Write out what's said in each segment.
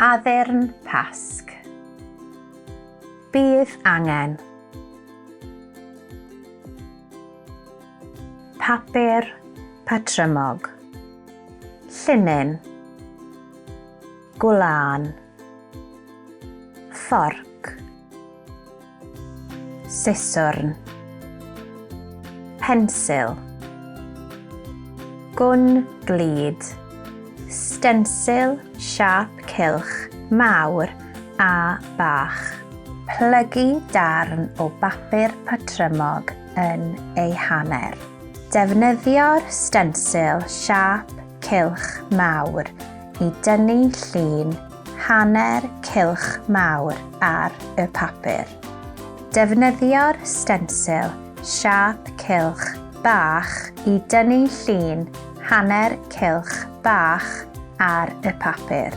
Addurn Pasg. Bydd angen papur patrymog, llinyn, gwlân, fforc, siswrn, pensil, glud, stensil siap cylch mawr a bach, plygu darn o bapur patrymog yn ei hanner. Defnyddio'r stensil siap cylch mawr i dynnu llun hanner cylch mawr ar y papur. Defnyddio'r stensil siap cylch bach i dynnu llun hanner cylch bach ar y papur.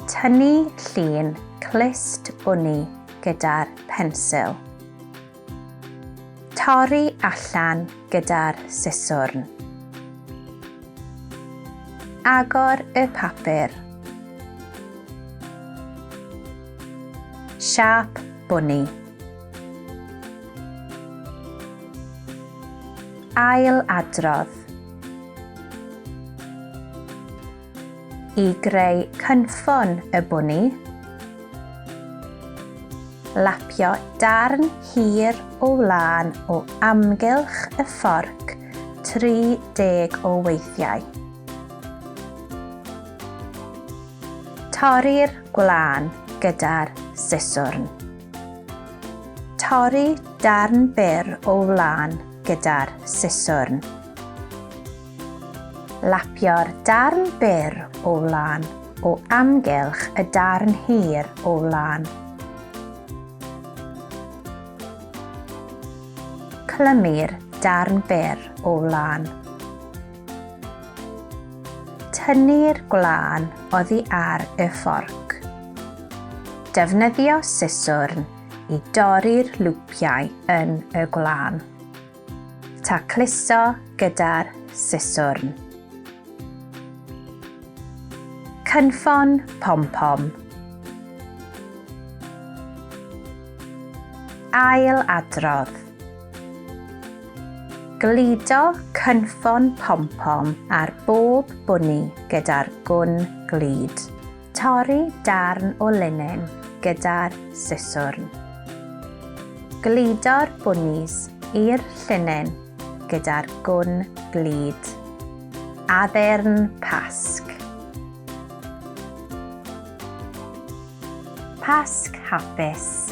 Tynnu llun clust wni gyda'r pensil. Torri allan gyda'r siswrn. Agor y papur. Siap wni. Ailadrodd. I greu cynffon y wni. Lapio darn hir o wlân o amgylch y fforc 30 o weithiau. Torri'r gwlân gyda'r siswrn. Torri darn byr o wlân gyda'r siswrn. Lapio'r darn byr o wlân o amgylch y darn hir o wlân. Clymu'r darn byr o wlân. Tynnu'r gwlân oddi ar y fforc. Defnyddio siswrn i dorri'r lwpiau yn y gwlân. Tacluso gyda'r siswrn. Cynffon pom-pom. Ailadrodd. Gludo cynffon pom-pom ar bob bwni gyda'r glud. Torri darn o llinyn gyda'r siswrn. Gludo'r bwnis i'r llinyn gyda'r glud. Addurn Pasg. Pasg Hapus.